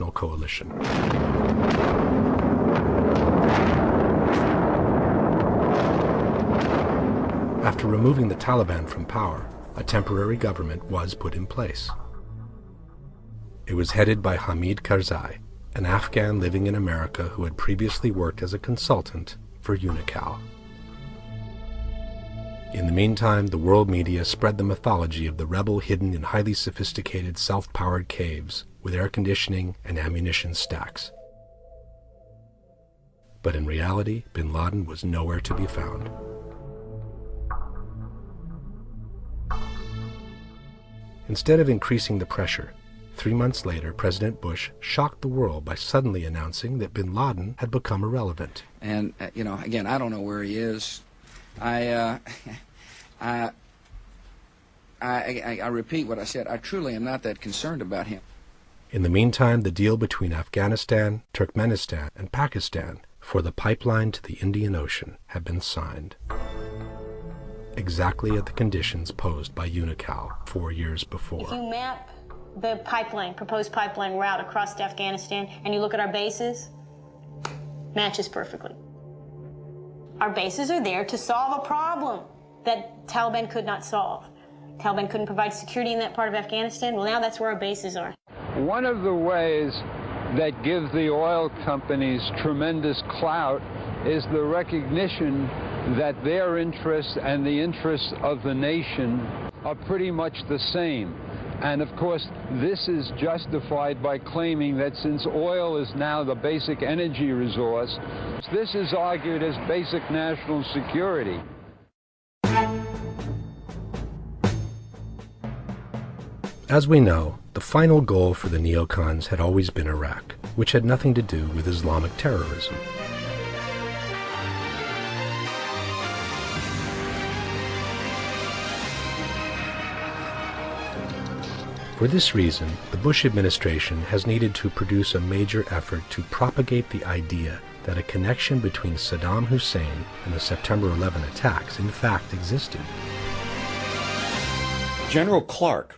international coalition. After removing the Taliban from power, a temporary government was put in place. It was headed by Hamid Karzai, an Afghan living in America who had previously worked as a consultant for Unocal. In the meantime, the world media spread the mythology of the rebel hidden in highly sophisticated self-powered caves with air conditioning and ammunition stacks. But in reality, bin Laden was nowhere to be found. Instead of increasing the pressure, 3 months later, President Bush shocked the world by suddenly announcing that bin Laden had become irrelevant. And, again, I don't know where he is. I repeat what I said. I truly am not that concerned about him. In the meantime, the deal between Afghanistan, Turkmenistan, and Pakistan for the pipeline to the Indian Ocean had been signed, exactly at the conditions posed by Unocal 4 years before. If you map the proposed pipeline route across to Afghanistan, and you look at our bases, matches perfectly. Our bases are there to solve a problem that Taliban could not solve. Taliban couldn't provide security in that part of Afghanistan. Well, now that's where our bases are. One of the ways that give the oil companies tremendous clout is the recognition that their interests and the interests of the nation are pretty much the same. And of course, this is justified by claiming that since oil is now the basic energy resource, this is argued as basic national security. As we know, the final goal for the neocons had always been Iraq, which had nothing to do with Islamic terrorism. For this reason, the Bush administration has needed to produce a major effort to propagate the idea that a connection between Saddam Hussein and the September 11 attacks in fact existed. General Clark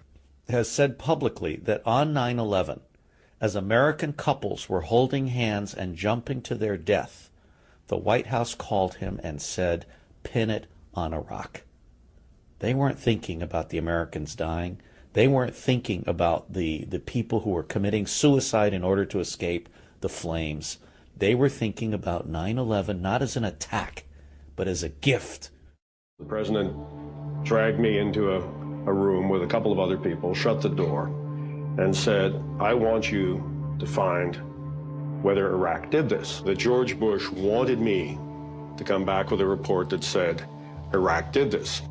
has said publicly that on 9/11, as American couples were holding hands and jumping to their death, the White House called him and said, "Pin it on Iraq." They weren't thinking about the Americans dying. They weren't thinking about the people who were committing suicide in order to escape the flames. They were thinking about 9/11 not as an attack, but as a gift. The president dragged me into a room with a couple of other people, shut the door, and said, "I want you to find whether Iraq did this." That George Bush wanted me to come back with a report that said, Iraq did this.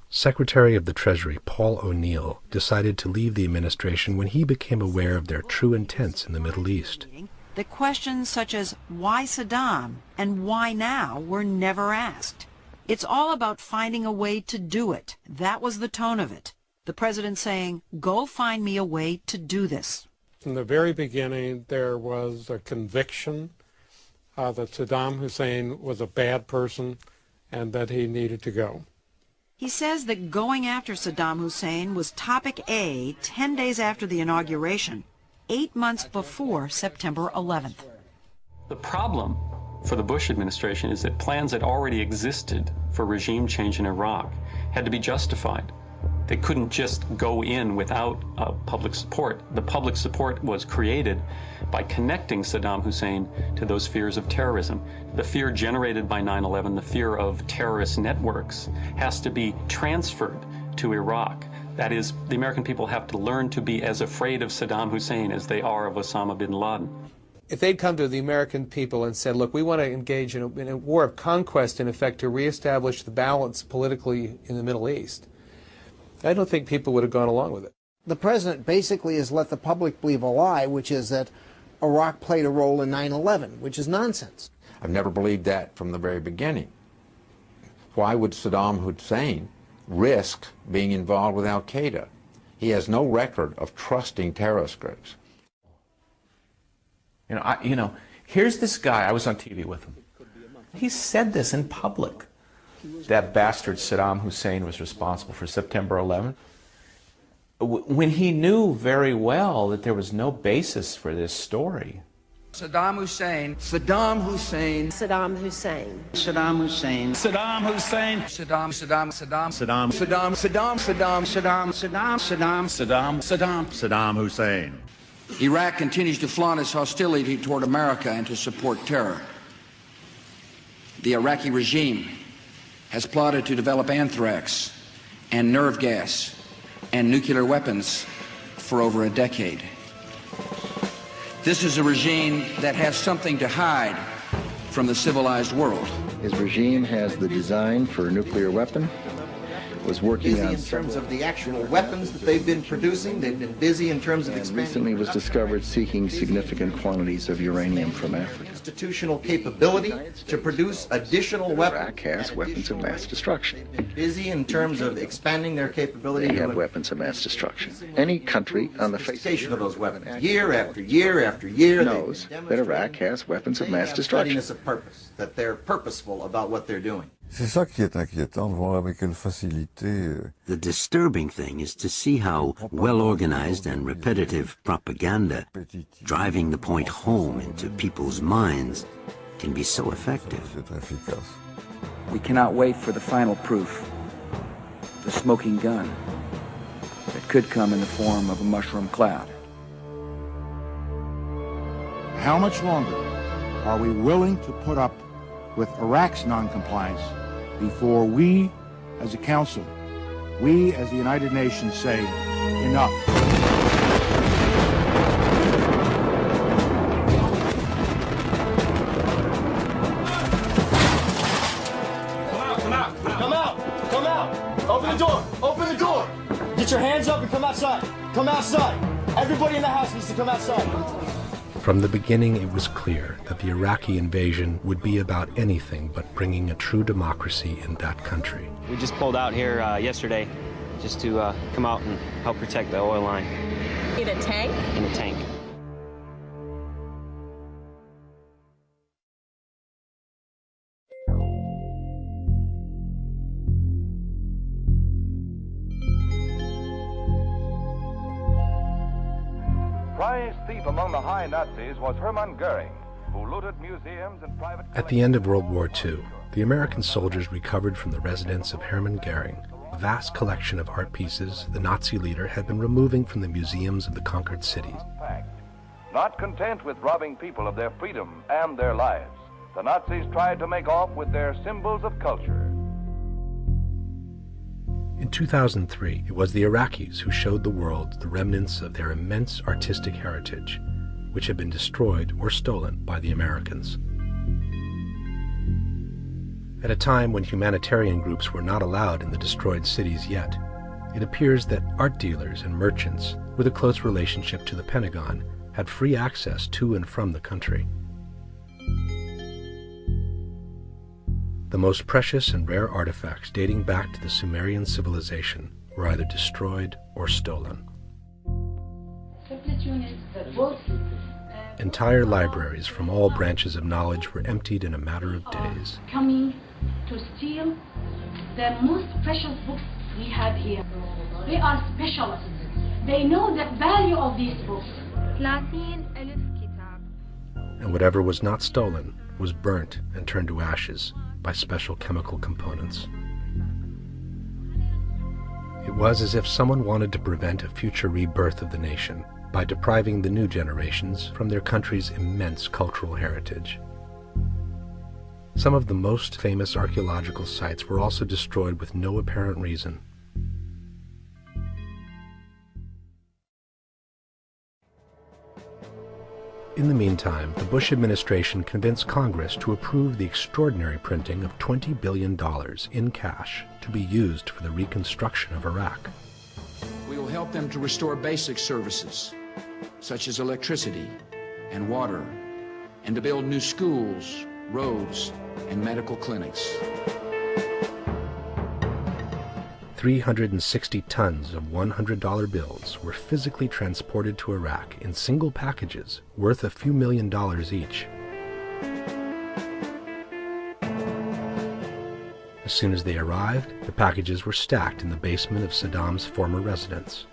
Secretary of the Treasury Paul O'Neill decided to leave the administration when he became aware of their true intents in the Middle East. The questions such as why Saddam and why now were never asked. It's all about finding a way to do it. That was the tone of it. The president saying, "Go find me a way to do this." From the very beginning, there was a conviction that Saddam Hussein was a bad person and that he needed to go. He says that going after Saddam Hussein was topic A 10 days after the inauguration, 8 months before September 11th. The problem for the Bush administration is that plans that already existed for regime change in Iraq had to be justified. They couldn't just go in without public support. The public support was created by connecting Saddam Hussein to those fears of terrorism. The fear generated by 9/11, the fear of terrorist networks, has to be transferred to Iraq. That is, the American people have to learn to be as afraid of Saddam Hussein as they are of Osama bin Laden. If they'd come to the American people and said, look, we want to engage in a war of conquest, in effect, to reestablish the balance politically in the Middle East, I don't think people would have gone along with it. The president basically has let the public believe a lie, which is that Iraq played a role in 9/11, which is nonsense. I've never believed that from the very beginning. Why would Saddam Hussein risk being involved with al-Qaeda? He has no record of trusting terrorist groups. Here's this guy, I was on TV with him. He said this in public. That bastard Saddam Hussein was responsible for September 11th. when he knew very well that there was no basis for this story. Saddam Hussein. Saddam Hussein. Saddam Hussein. Saddam Hussein. Saddam Hussein. Saddam Saddam Saddam Saddam Hussein. Iraq continues to flaunt its hostility toward America and to support terror. The Iraqi regime has plotted to develop anthrax and nerve gas and nuclear weapons for over a decade. This is a regime that has something to hide from the civilized world. His regime has the design for a nuclear weapon, was working on in terms of the actual weapons that they've been producing. They've been busy in terms of expanding. Recently was discovered seeking significant quantities of uranium from Africa. Institutional capability to produce additional weapons. Iraq has weapons of mass destruction. Busy in terms of expanding their capability. They have weapons of mass destruction. Any country on the face of those weapons, year after year after year, knows that Iraq has weapons of mass destruction. Of purpose, that they're purposeful about what they're doing. C'est ça qui est inquiétant, de voir avec quelle facilité. The disturbing thing is to see how well-organized and repetitive propaganda, driving the point home into people's minds, can be so effective. We cannot wait for the final proof, the smoking gun, that could come in the form of a mushroom cloud. How much longer are we willing to put up with Iraq's non-compliance before we, as a council, we as the United Nations say, enough? Come out! Open the door! Open the door! Get your hands up and come outside! Come outside! Everybody in the house needs to come outside! From the beginning, it was clear that the Iraqi invasion would be about anything but bringing a true democracy in that country. We just pulled out here yesterday just to come out and help protect the oil line. In a tank? In a tank. Prize thief among the high Nazis was Hermann Goering, who looted museums and private... At the end of World War II, the American soldiers recovered from the residence of Hermann Goering a vast collection of art pieces the Nazi leader had been removing from the museums of the conquered cities. Not content with robbing people of their freedom and their lives, the Nazis tried to make off with their symbols of culture. In 2003, it was the Iraqis who showed the world the remnants of their immense artistic heritage, which had been destroyed or stolen by the Americans. At a time when humanitarian groups were not allowed in the destroyed cities yet, it appears that art dealers and merchants with a close relationship to the Pentagon had free access to and from the country. The most precious and rare artifacts dating back to the Sumerian civilization were either destroyed or stolen. Entire libraries from all branches of knowledge were emptied in a matter of days. Coming to steal the most precious books we have here. They are specialists. They know the value of these books. And whatever was not stolen was burnt and turned to ashes by special chemical components. It was as if someone wanted to prevent a future rebirth of the nation by depriving the new generations from their country's immense cultural heritage. Some of the most famous archaeological sites were also destroyed with no apparent reason. In the meantime, the Bush administration convinced Congress to approve the extraordinary printing of $20 billion in cash to be used for the reconstruction of Iraq. We will help them to restore basic services, such as electricity and water, and to build new schools, roads, and medical clinics. 360 tons of $100 bills were physically transported to Iraq in single packages worth a few $1 million each. As soon as they arrived, the packages were stacked in the basement of Saddam's former residence.